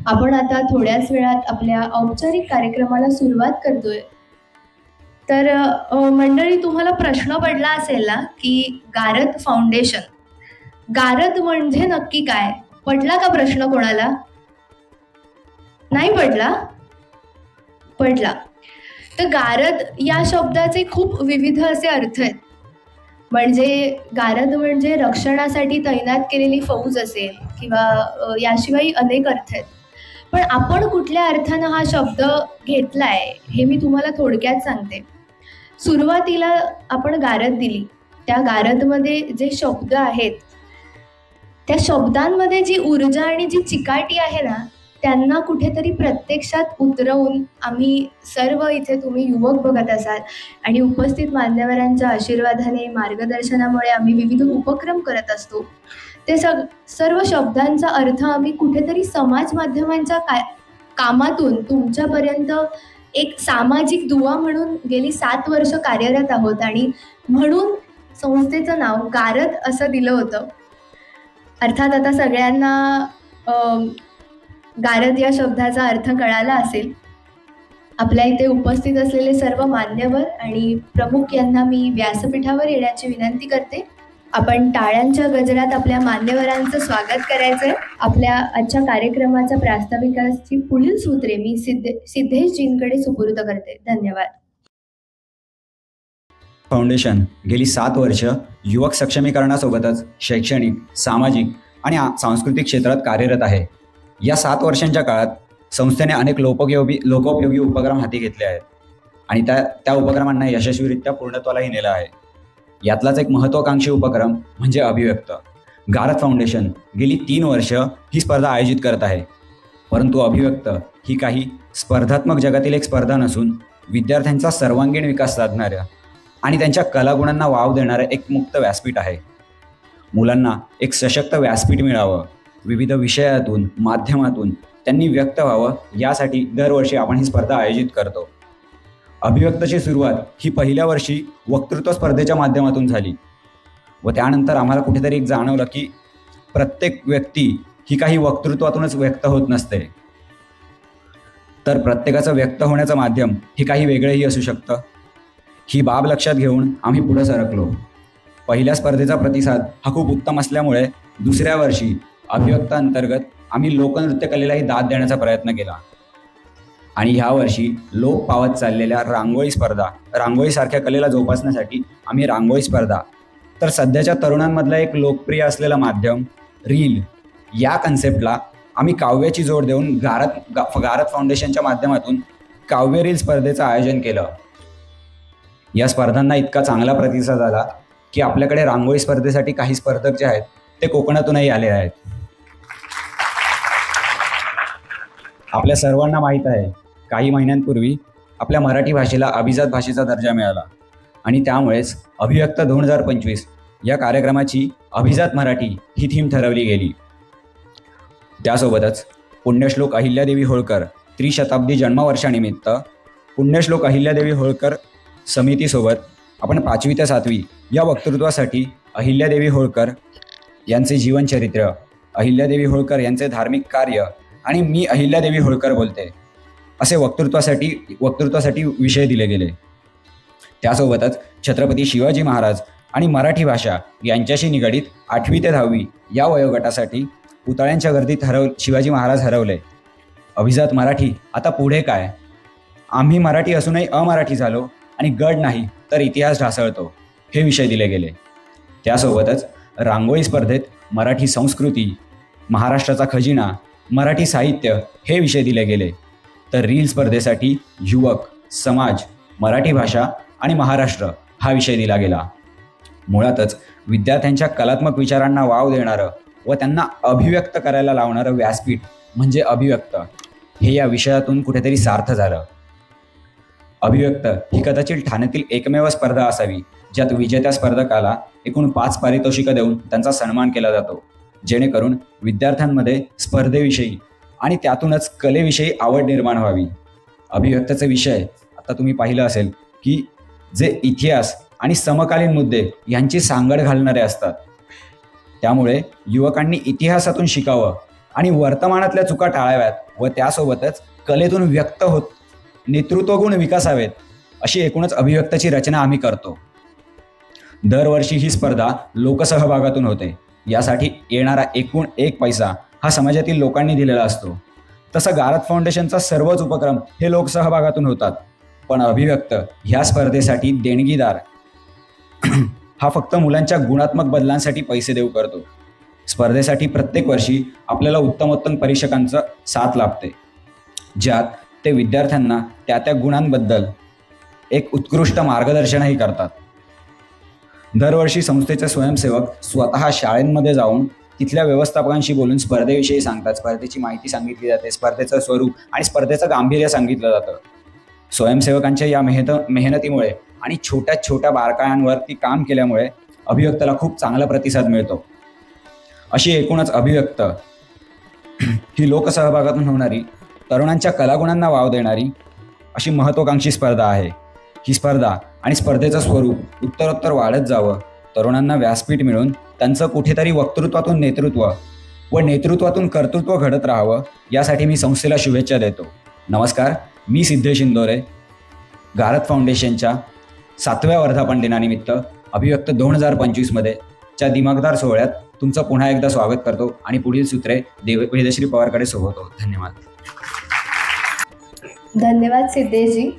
आपण आता थोड्याच वेळात आपल्या औपचारिक कार्यक्रमाला सुरुवात करतोय. तर मंडळी, तुम्हाला प्रश्न पडला असेल ना, की गारद फाउंडेशन, गारद म्हणजे नक्की काय? पडला का प्रश्न कोणाला? नाही पडला? पडला. तर गारद या शब्दाचे खूप विविध असे अर्थ आहेत. म्हणजे गारद म्हणजे रक्षणासाठी तैनात केलेली फौज असेल किंवा याशिवाय अनेक अर्थ आहेत. पण आपण कुठल्या अर्थानं हा शब्द घेतलाय हे मी तुम्हाला थोडक्यात सांगते. सुरुवातीला आपण गारद दिली. त्या गारदमध्ये जे शब्द आहेत, त्या शब्दांमध्ये जी ऊर्जा आणि जी चिकाटी आहे ना, त्यांना कुठेतरी प्रत्यक्षात उतरवून आम्ही सर्व इथे तुम्ही युवक बघत असाल आणि उपस्थित मान्यवरांच्या आशीर्वादाने, मार्गदर्शनामुळे आम्ही विविध उपक्रम करत असतो. ते सर्व शब्दांचा अर्थ आम्ही कुठेतरी समाज माध्यमांच्या कामातून तुमच्यापर्यंत एक सामाजिक दुवा म्हणून गेली 7 वर्ष कार्यरत आहोत आणि म्हणून संस्थेचं नाव गारद असं दिलं होतं. अर्थात आता सगळ्यांना गारद या शब्दाचा अर्थ कळाला असेल. आपल्या इथे उपस्थित असलेले सर्व मान्यवर आणि प्रमुख यांना मी व्यासपीठावर येण्याची विनंती करते. आपण टाळ्यांच्या गजरात आपल्या मान्यवरांचं स्वागत करायचंय. आपल्या आजच्या कार्यक्रमाच्या प्रास्ताविकाची पुढील सूत्रे मी सिद्धेशजींकडे सुपूर्द करते. धन्यवाद. फाउंडेशन गेली 7 वर्ष युवक सक्षमीकरणासोबतच शैक्षणिक, सामाजिक आणि सांस्कृतिक क्षेत्रात कार्यरत आहे. या 7 वर्षांच्या काळात संस्थेने अनेक लोकोपयोगी उपक्रम हाती घेतले आहेत आणि त्या उपक्रमांना यशस्वीरित्या पूर्णत्वालाही नेलं आहे. यातलाच एक महत्त्वाकांक्षी उपक्रम म्हणजे अभिव्यक्त. गारद फाउंडेशन गेली 3 वर्ष ही स्पर्धा आयोजित करत आहे. परंतु अभिव्यक्त ही काही स्पर्धात्मक जगातील एक स्पर्धा नसून विद्यार्थ्यांचा सर्वांगीण विकास साधणाऱ्या आणि त्यांच्या कलागुणांना वाव देणारं एक मुक्त व्यासपीठ आहे. मुलांना एक सशक्त व्यासपीठ मिळावं, विविध विषयातून, माध्यमातून त्यांनी व्यक्त व्हावं, यासाठी दरवर्षी आपण ही स्पर्धा आयोजित करतो. अभिव्यक्तची सुरुवात ही पहिल्या वर्षी वक्तृत्व स्पर्धेच्या माध्यमातून झाली व त्यानंतर आम्हाला कुठेतरी एक जाणवलं की प्रत्येक व्यक्ती ही काही वक्तृत्वातूनच व्यक्त होत नसते, तर प्रत्येकाचं व्यक्त होण्याचं माध्यम हे काही वेगळंही असू शकतं. ही बाब लक्षात घेऊन आम्ही पुढे सरकलो. पहिल्या स्पर्धेचा प्रतिसाद हा खूप उत्तम असल्यामुळे दुसऱ्या वर्षी अभिव्यक्त अंतर्गत आम्ही लोकनृत्य कलेलाही दाद देण्याचा प्रयत्न केला आणि ह्या वर्षी लोप पावत चाललेल्या रांगोळी स्पर्धा, रांगोळीसारख्या कलेला जोपासण्यासाठी आम्ही रांगोळी स्पर्धा, तर सध्याच्या तरुणांमधला एक लोकप्रिय असलेलं माध्यम रील, या कन्सेप्टला आम्ही काव्याची जोड देऊन गारद फाउंडेशनच्या माध्यमातून काव्य रील स्पर्धेचं आयोजन केलं. या स्पर्धांना इतका चांगला प्रतिसाद आला की आपल्याकडे रांगोळी स्पर्धेसाठी काही स्पर्धक जे आहेत ते कोकणातूनही आले आहेत. आपल्या सर्वांना माहीत आहे, काही महिन्यांपूर्वी आपल्या मराठी भाषेला अभिजात भाषेचा दर्जा मिळाला आणि त्यामुळेच अभिव्यक्त 2025 या कार्यक्रमाची अभिजात मराठी ही थीम ठरवली गेली. त्यासोबतच पुण्यश्लोक अहिल्यादेवी होळकर त्रिशताब्दी जन्मवर्षानिमित्त पुण्यश्लोक अहिल्यादेवी होळकर समितीसोबत आपण 5वी ते 7वी या वक्तृत्वासाठी अहिल्यादेवी होळकर यांचे जीवनचरित्र, अहिल्यादेवी होळकर यांचे धार्मिक कार्य आणि मी अहिल्यादेवी होळकर बोलते असे वक्तृत्वासाठी विषय दिले गेले. त्यासोबतच छत्रपती शिवाजी महाराज आणि मराठी भाषा यांच्याशी निगडीत 8वी ते 10वी या वयोगटासाठी पुतळ्यांच्या गर्दीत शिवाजी महाराज हरवले. अभिजात मराठी आता पुढे काय? आम्ही मराठी असूनही अमराठी झालो आणि गड नाही तर इतिहास ढासळतो, हे विषय दिले गेले. त्यासोबतच रांगोळी स्पर्धेत मराठी संस्कृती, महाराष्ट्राचा खजिना, मराठी साहित्य हे विषय दिले गेले. तर रील स्पर्धेसाठी युवक, समाज, मराठी भाषा आणि महाराष्ट्र हा विषय दिला गेला. मुळातच विद्यार्थ्यांच्या कलात्मक विचारांना वाव देणारं व त्यांना अभिव्यक्त करायला लावणारं व्यासपीठ म्हणजे अभिव्यक्त हे या विषयातून कुठेतरी सार्थ झालं. अभिव्यक्त ही कदाचित ठाण्यातील एकमेव स्पर्धा असावी ज्यात विजेत्या स्पर्धकाला एकूण 5 पारितोषिकं देऊन त्यांचा सन्मान केला जातो, जेणेकरून विद्यार्थ्यांमध्ये स्पर्धेविषयी आणि त्यातूनच कलेविषयी आवड निर्माण व्हावी. अभिव्यक्तचे विषय आता तुम्ही पाहिलं असेल की जे इतिहास आणि समकालीन मुद्दे यांची सांगड घालणारे असतात. त्यामुळे युवकांनी इतिहासातून शिकावं आणि वर्तमानातल्या चुका टाळाव्यात व त्यासोबतच कलेतून व्यक्त होत नेतृत्वगुण विकासावेत अशी एकूणच अभिव्यक्ताची रचना आम्ही करतो. दरवर्षी ही स्पर्धा लोकसहभागातून होते. यासाठी येणारा एकूण 1 पैसा हा समाजातील लोकांनी दिलेला असतो. तसं गारद फाउंडेशनचा सर्वच उपक्रम हे लोकसहभागातून होतात. पण अभिव्यक्त ह्या स्पर्धेसाठी देणगीदार हा फक्त मुलांच्या गुणात्मक बदलांसाठी पैसे देऊ करतो. स्पर्धेसाठी प्रत्येक वर्षी आपल्याला उत्तमोत्तम परीक्षकांचा साथ लाभते, ज्यात ते विद्यार्थ्यांना त्या गुणांबद्दल एक उत्कृष्ट मार्गदर्शनही करतात. दरवर्षी संस्थेचे स्वयंसेवक स्वतः शाळेमध्ये जाऊन तिथल्या व्यवस्थापकांशी बोलून स्पर्धेविषयी सांगतात. स्पर्धेची माहिती सांगितली जाते, स्पर्धेचं स्वरूप आणि स्पर्धेचं गांभीर्य सांगितलं जातं. स्वयंसेवकांच्या या मेहनतीमुळे आणि छोट्या छोट्या बारकायांवरती काम केल्यामुळे अभिव्यक्ताला खूप चांगला प्रतिसाद मिळतो. अशी एकूणच अभिव्यक्त ही लोकसहभागातून होणारी, तरुणांच्या कलागुणांना वाव देणारी अशी महत्त्वाकांक्षी स्पर्धा आहे. ही स्पर्धा आणि स्पर्धेचं स्वरूप उत्तरोत्तर वाढत जावं, तरुणांना व्यासपीठ मिळून त्यांचं कुठेतरी वक्तृत्वातून नेतृत्व व नेतृत्वातून कर्तृत्व घडत राहावं, यासाठी मी संस्थेला शुभेच्छा देतो. नमस्कार, मी सिद्धेश इंदोरे. गारद फाउंडेशनच्या 7व्या वर्धापन दिनानिमित्त अभिव्यक्त 2025 च्या दिमागदार सोहळ्यात तुमचं पुन्हा एकदा स्वागत करतो आणि पुढील सूत्रे वेदश्री पवारकडे सोपवतो. धन्यवाद. धन्यवाद सिद्धेशजी.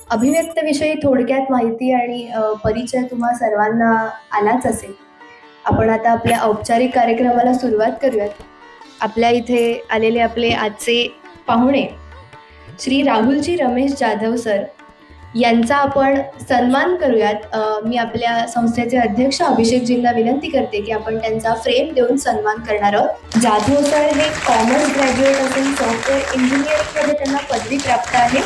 अभिव्यक्तविषयी थोडक्यात माहिती आणि परिचय तुम्हा सर्वांना आलाच असेल. आपण आता आपल्या औपचारिक कार्यक्रमाला सुरुवात करूयात. आपल्या इथे आलेले आपले आजचे पाहुणे श्री राहुलजी रमेश जाधव सर यांचा आपण सन्मान करूयात. मी आपल्या संस्थेचे अध्यक्ष अभिषेकजींना विनंती करते की आपण त्यांचा फ्रेम देऊन सन्मान करणार आहोत. जाधव सर हे कॉमर्स ग्रॅज्युएट असून सॉफ्टवेअर इंजिनिअरिंगमध्ये त्यांना पदवी प्राप्त आहे.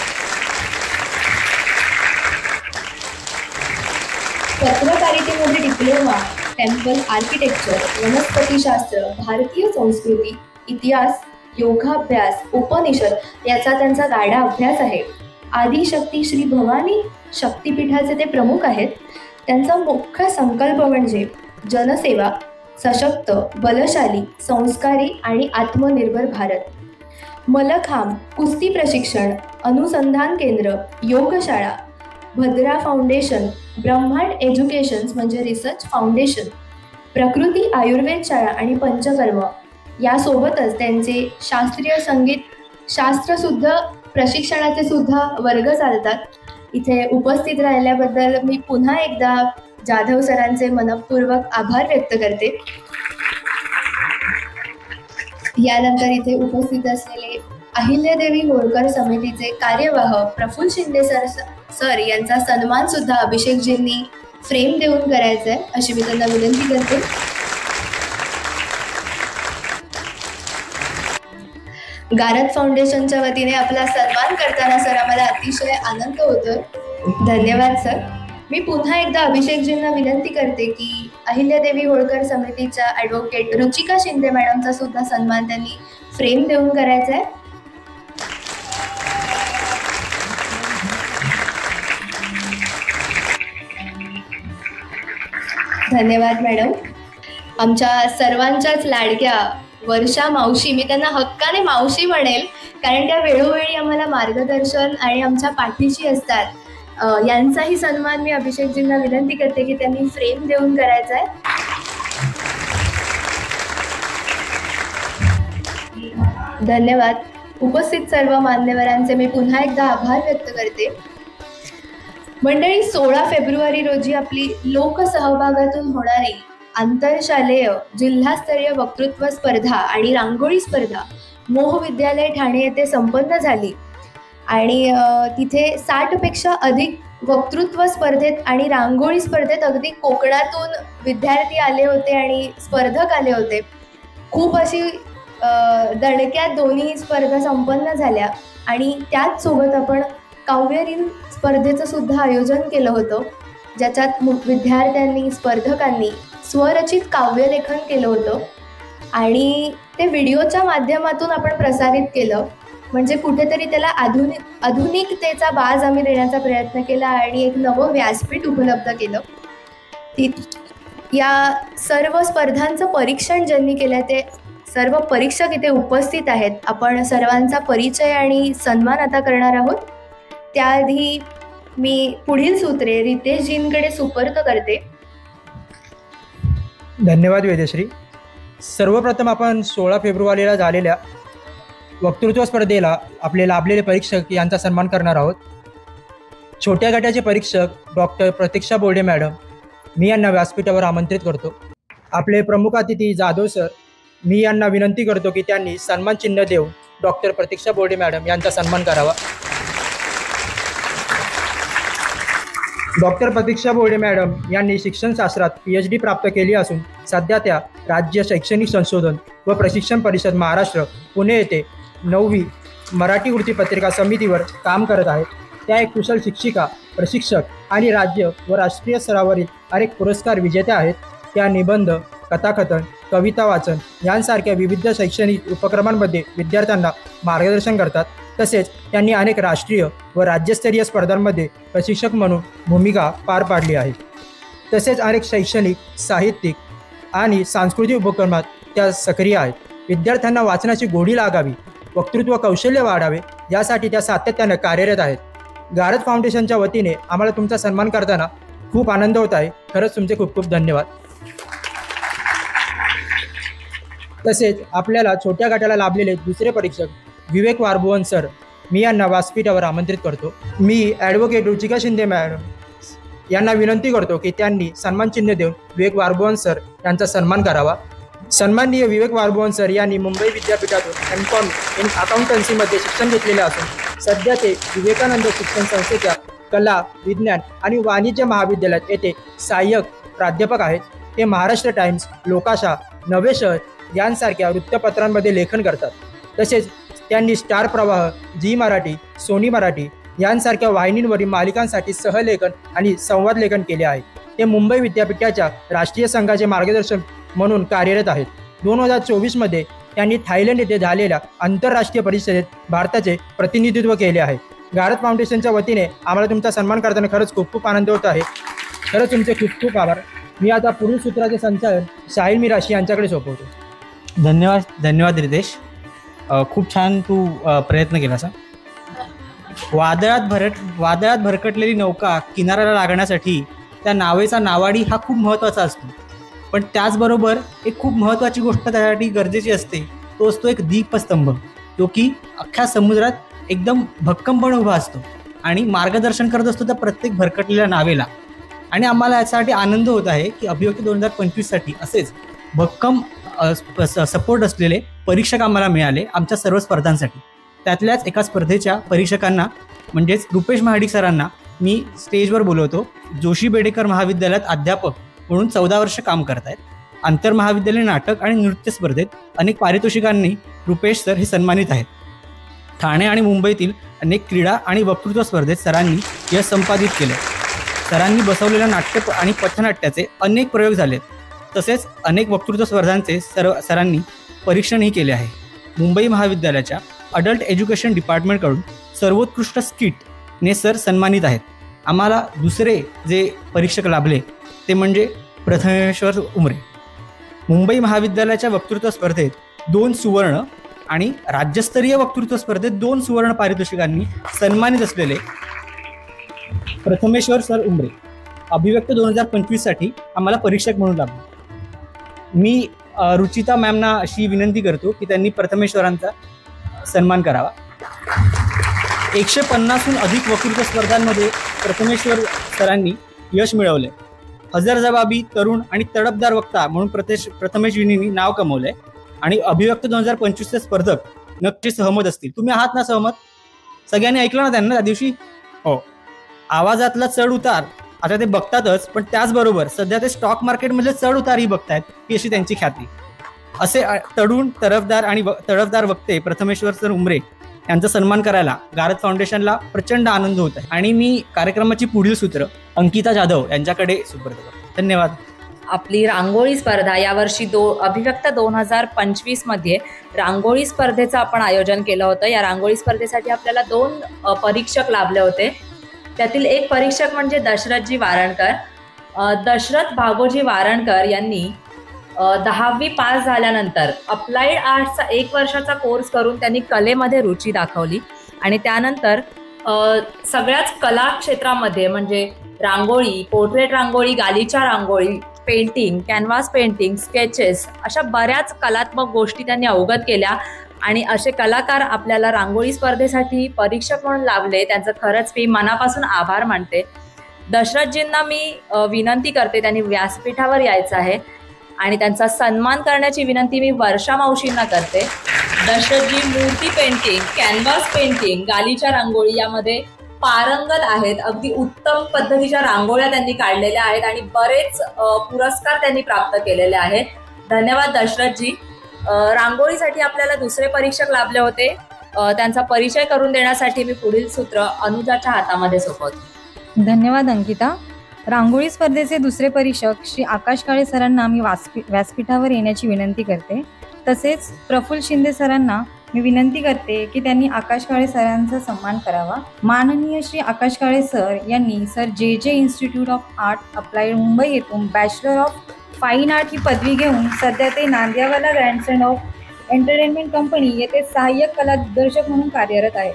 पत्रकारितेमध्ये डिप्लोमा, टेम्पल आर्किटेक्चर, वनस्पतीशास्त्र, भारतीय संस्कृती, इतिहास, योगाभ्यास, उपनिषद याचा त्यांचा गाढा अभ्यास आहे. आदिशक्ती श्री भवानी शक्तिपीठाचे ते प्रमुख आहेत. त्यांचा मुख्य संकल्प म्हणजे जनसेवा, सशक्त, बलशाली, संस्कारी आणि आत्मनिर्भर भारत. मलखांब, कुस्ती प्रशिक्षण, अनुसंधान केंद्र, योगशाळा, भद्रा फाउंडेशन, ब्रह्मांड एज्युकेशन्स म्हणजे रिसर्च फाउंडेशन, प्रकृती आयुर्वेद शाळा आणि पंचकर्म यासोबतच त्यांचे शास्त्रीय संगीत शास्त्रसुद्धा प्रशिक्षणाचे सुद्धा वर्ग चालतात. इथे उपस्थित राहिल्याबद्दल मी पुन्हा एकदा जाधव सरांचे मनपूर्वक आभार व्यक्त करते. यानंतर इथे उपस्थित असलेले अहिल्यादेवी होळकर समितीचे कार्यवाह प्रफुल्ल शिंदे सर यांचा सन्मान सुद्धा अभिषेकजींनी फ्रेम देऊन करायचा आहे अशी मी त्यांना विनंती करते. गारद फाउंडेशनच्या वतीने आपला सन्मान करताना सर आम्हाला अतिशय आनंद होतोय. धन्यवाद सर. मी पुन्हा एकदा अभिषेकजींना विनंती करते की अहिल्यादेवी होळकर समितीच्या ॲडव्होकेट रुचिका शिंदे मॅडमचा सुद्धा सन्मान त्यांनी फ्रेम देऊन करायचा आहे. धन्यवाद मॅडम. आमच्या सर्वांच्याच लाडक्या वर्षा मावशी, मी त्यांना हक्काने मावशी म्हणेल कारण त्या वेळोवेळी आम्हाला मार्गदर्शन आणि आमच्या पाठीशी असतात. यांचाही सन्मान मी अभिषेकजींना विनंती करते की त्यांनी फ्रेम देऊन करायचा आहे. धन्यवाद. उपस्थित सर्व मान्यवरांचे मी पुन्हा एकदा आभार व्यक्त करते. मंडळी, 16 फेब्रुवारी रोजी आपली लोकसहभागातून होणारी आंतरशालेय जिल्हास्तरीय वक्तृत्व स्पर्धा आणि रांगोळी स्पर्धा मोह विद्यालय ठाणे येथे संपन्न झाली आणि तिथे 60पेक्षा अधिक वक्तृत्व स्पर्धेत आणि रांगोळी स्पर्धेत अगदी कोकणातून विद्यार्थी आले होते आणि स्पर्धक आले होते. खूप अशी दणक्यात दोन्ही स्पर्धा संपन्न झाल्या आणि त्याच सोबत आपण काव्यरीन स्पर्धेचं सुद्धा आयोजन केलं होतं, ज्याच्यात विद्यार्थ्यांनी स्पर्धकांनी स्वरचित काव्यलेखन केलं होतं आणि ते व्हिडिओच्या माध्यमातून आपण प्रसारित केलं. म्हणजे कुठेतरी त्याला आधुनिकतेचा बाज आम्ही देण्याचा प्रयत्न केला आणि एक नवं व्यासपीठ उपलब्ध केलं. या सर्व स्पर्धांचं परीक्षण ज्यांनी केलं ते सर्व परीक्षक इथे उपस्थित आहेत. आपण सर्वांचा परिचय आणि सन्मान आता करणार आहोत. त्याआधी मी पुढील सूत्रे रितेशजींकडे सुपूर्द करते. धन्यवाद वेदश्री. सर्वप्रथम आपण 16 फेब्रुवारीला झालेल्या वक्तृत्व स्पर्धेला आपले लाभलेले परीक्षक यांचा सन्मान करणार आहोत. छोट्या गटाचे परीक्षक डॉक्टर प्रतीक्षा बोर्डे मॅडम, मी यांना व्यासपीठावर आमंत्रित करतो. आपले प्रमुख अतिथी जाधव सर, मी यांना विनंती करतो की त्यांनी सन्मान चिन्ह देऊन डॉक्टर प्रतीक्षा बोर्डे मॅडम यांचा सन्मान करावा. डॉक्टर प्रतीक्षा बोर्डे मॅडम यांनी शिक्षणशास्त्रात PhD प्राप्त केली असून सध्या त्या राज्य शैक्षणिक संशोधन व प्रशिक्षण परिषद महाराष्ट्र पुणे येथे 9वी मराठी वृत्तपत्रिका समितीवर काम करत आहेत. त्या एक कुशल शिक्षिका, प्रशिक्षक आणि राज्य व राष्ट्रीय स्तरावरील अनेक पुरस्कार विजेत्या आहेत. त्या निबंध, कथाकथन, कविता वाचन यांसारख्या विविध शैक्षणिक उपक्रमांमध्ये विद्यार्थ्यांना मार्गदर्शन करतात. तसेच त्यांनी अनेक राष्ट्रीय व राज्यस्तरीय स्पर्धांमध्ये प्रशिक्षक म्हणून भूमिका पार पाडली आहे. तसेच अनेक शैक्षणिक, साहित्यिक आणि सांस्कृतिक उपक्रमात त्या सक्रिय आहेत. विद्यार्थ्यांना वाचनाची गोडी लागावी, वक्तृत्व कौशल्य वाढावे यासाठी त्या सातत्याने कार्यरत आहेत. गारद फाउंडेशनच्या वतीने आम्हाला तुमचा सन्मान करताना खूप आनंद होत आहे. खरंच तुमचे खूप खूप धन्यवाद. तसेच आपल्याला छोट्या गटाला लाभलेले दुसरे परीक्षक विवेक वारभुवन सर, मी यांना व्यासपीठावर आमंत्रित करतो. मी ॲडव्होकेट रुचिका शिंदे मॅडम यांना विनंती करतो की त्यांनी सन्मान चिन्ह देऊन विवेक वारभुवन सर यांचा सन्मान करावा. सन्माननीय विवेक वारभुवन सर यांनी मुंबई विद्यापीठातून M.Com इन अकाउंटन्सीमध्ये शिक्षण घेतलेले असून सध्या ते विवेकानंद शिक्षण संस्थेच्या कला, विज्ञान आणि वाणिज्य महाविद्यालयात येथे सहाय्यक प्राध्यापक आहेत. ते महाराष्ट्र टाइम्स, लोकाशा, नवे शहर यांसारख्या वृत्तपत्रांमध्ये लेखन करतात. तसेच त्यांनी स्टार प्रवाह, झी मराठी, सोनी मराठी यांसारख्या वाहिनींवरील मालिकांसाठी सहलेखन आणि संवाद लेखन केले आहे. ते मुंबई विद्यापीठाच्या राष्ट्रीय संघाचे मार्गदर्शक म्हणून कार्यरत आहेत. 2024मध्ये त्यांनी थायलंड येथे झालेल्या आंतरराष्ट्रीय परिषदेत भारताचे प्रतिनिधित्व केले आहे. गारद फाउंडेशनच्या वतीने आम्हाला तुमचा सन्मान करताना खरंच खूप खूप आनंद होत आहे. खरंच तुमचे खूप खूप आभार. मी आता पुढील सूत्राचे संचालन साहिल मिराशी यांच्याकडे सोपवतो. धन्यवाद रितेश. खूप छान तू प्रयत्न केला असा. वादळात भरकटलेली नौका किनाऱ्याला लागण्यासाठी त्या नावेचा नावाडी हा खूप महत्त्वाचा असतो. पण त्याचबरोबर एक खूप महत्त्वाची गोष्ट त्यासाठी गरजेची असते, तो असतो एक दीपस्तंभ, जो की अख्ख्या समुद्रात एकदम भक्कमपणे उभा असतो आणि मार्गदर्शन करत असतो त्या प्रत्येक भरकटलेल्या नावेला. आणि आम्हाला यासाठी आनंद होत आहे की अभिव्यक्ती 2025साठी असेच भक्कम सपोर्ट असलेले परीक्षक आम्हाला मिळाले आमच्या सर्व स्पर्धांसाठी. त्यातल्याच एका स्पर्धेच्या परीक्षकांना म्हणजेच रुपेश महाडिक सरांना मी स्टेजवर बोलवतो. जोशी बेडेकर महाविद्यालयात अध्यापक म्हणून 14 वर्ष काम करत आहेत. आंतरमहाविद्यालयीन नाटक आणि नृत्य स्पर्धेत अनेक पारितोषिकांनी रुपेश सर हे सन्मानित आहेत. ठाणे आणि मुंबईतील अनेक क्रीडा आणि वक्तृत्व स्पर्धेत सरांनी यश संपादित केले. सरांनी बसवलेल्या नाट्य आणि पथनाट्याचे अनेक प्रयोग झालेत. तसेच अनेक वक्तृत्व स्पर्धांचे सरांनी परीक्षणही केले आहे. मुंबई महाविद्यालयाच्या अडल्ट एज्युकेशन डिपार्टमेंटकडून सर्वोत्कृष्ट स्किटने सर सन्मानित आहेत. आम्हाला दुसरे जे परीक्षक लाभले ते म्हणजे प्रथमेश्वर उमरे. मुंबई महाविद्यालयाच्या वक्तृत्व स्पर्धेत 2 सुवर्ण आणि राज्यस्तरीय वक्तृत्व स्पर्धेत 2 सुवर्ण पारितोषिकांनी सन्मानित असलेले प्रथमेश्वर सर उमरे अभिव्यक्त 2025साठी आम्हाला परीक्षक म्हणून लाभले. मी रुचिता मॅमना अशी विनंती करतो की त्यांनी प्रथमेश्वरांचा सन्मान करावा. 150हून अधिक वक्तृत्व स्पर्धांमध्ये प्रथमेश्वर सरांनी यश मिळवले. हजरजबाबी, तरुण आणि तडफदार वक्ता म्हणून प्रथमेशजींनी नाव कमवलंय. आणि अभिव्यक्त 2025चे स्पर्धक नक्की सहमत असतील. तुम्ही आहात ना सहमत? सगळ्यांनी ऐकलं ना त्यांना त्या दिवशी? हो. आवाजातला चढ उतार आता ते बघतातच, पण त्याचबरोबर सध्या ते स्टॉक मार्केटमधले चढ उतारही बघतायत ही अशी त्यांची ख्याती. असे तरुण, तडफदार वक्ते प्रथमेश्वर सर उमरे यांचा सन्मान करायला गारद फाउंडेशनला प्रचंड आनंद होत आहे. आणि मी कार्यक्रमाची पुढील सूत्र अंकिता जाधव यांच्याकडे सुपूर्द करतो. धन्यवाद. आपली रांगोळी स्पर्धा यावर्षी अभिव्यक्त 2025मध्ये रांगोळी स्पर्धेचं आपण आयोजन केलं होतं. या रांगोळी स्पर्धेसाठी आपल्याला 2 परीक्षक लाभले होते. त्यातील एक परीक्षक म्हणजे दशरथजी वारणकर. दशरथ भागोजी वारणकर यांनी 10वी पास झाल्यानंतर अप्लाइड आर्ट्सचा 1 वर्षाचा कोर्स करून त्यांनी कलेमध्ये रुची दाखवली आणि त्यानंतर सगळ्याच कला क्षेत्रामध्ये म्हणजे रांगोळी, पोर्ट्रेट रांगोळी, गालिचा रांगोळी, पेंटिंग, कॅनव्हास पेंटिंग, स्केचेस अशा बऱ्याच कलात्मक गोष्टी त्यांनी अवगत केल्या आणि असे कलाकार आपल्याला रांगोळी स्पर्धेसाठी परीक्षक म्हणून लाभले. त्यांचं खरंच मी मनापासून आभार मानते. दशरथजींना मी विनंती करते, त्यांनी व्यासपीठावर यायचं आहे आणि त्यांचा सन्मान करण्याची विनंती मी वर्षा मावशींना करते. दशरथजी मूर्ती पेंटिंग, कॅनव्हास पेंटिंग, गालिचा रांगोळी यामध्ये पारंगत आहेत. अगदी उत्तम पद्धतीच्या रांगोळ्या त्यांनी काढलेल्या आहेत आणि बरेच पुरस्कार त्यांनी प्राप्त केलेले आहेत. धन्यवाद दशरथजी. रांगोळीसाठी आपल्याला दुसरे परीक्षक लाभले होते. त्यांचा परिचय करून देण्यासाठी मी पुढील सूत्र अनुजाच्या हातामध्ये सोपवते. धन्यवाद अंकिता. रांगोळी स्पर्धेचे दुसरे परीक्षक श्री आकाश काळे सरांना मी व्यासपीठावर येण्याची विनंती करते. तसेच प्रफुल्ल शिंदे सरांना मी विनंती करते की त्यांनी आकाश काळे सरांचा सन्मान करावा. माननीय श्री आकाश काळे सर यांनी सर जे institute of art applied Mumbai येथून बॅचलर ऑफ फाईन आर्ट ही पदवी घेऊन सध्या ते नांदियावाला ग्रँडसन ऑफ एंटरटेनमेंट कंपनी येथे सहाय्यक कला दिग्दर्शक म्हणून कार्यरत आहे.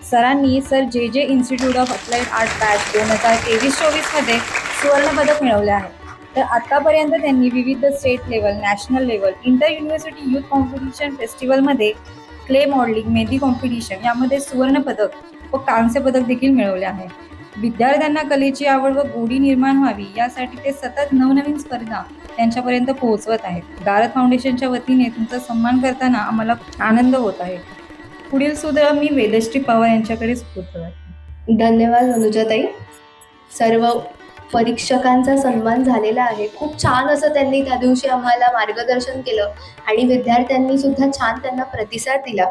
सरांनी सर जे institute of applied art batch 2023-24 मध्ये सुवर्णपदक मिळवले आहे. तर आतापर्यंत त्यांनी विविध state level, national level, inter university youth competition फेस्टिवलमध्ये क्ले मॉडेलिंग, मेहंदी कॉम्पिटिशन यामध्ये सुवर्णपदक व कांस्य पदक देखील मिळवले आहे. विद्यार्थ्यांना कलेची आवड व गोडी निर्माण व्हावी यासाठी ते सतत नवनवीन स्पर्धा त्यांच्यापर्यंत पोहोचवत आहेत. गारद फाउंडेशनच्या वतीने तुमचा सन्मान करताना आम्हाला आनंद होत आहे. पुढील सूत्र मी वेदश्री पवार यांच्याकडे सुपूर्द करते. धन्यवाद अनुजाताई. सर्व परीक्षकांचा सन्मान झालेला आहे. खूप छान असं त्यांनी त्या दिवशी आम्हाला मार्गदर्शन केलं आणि विद्यार्थ्यांनी सुद्धा छान त्यांना प्रतिसाद दिला.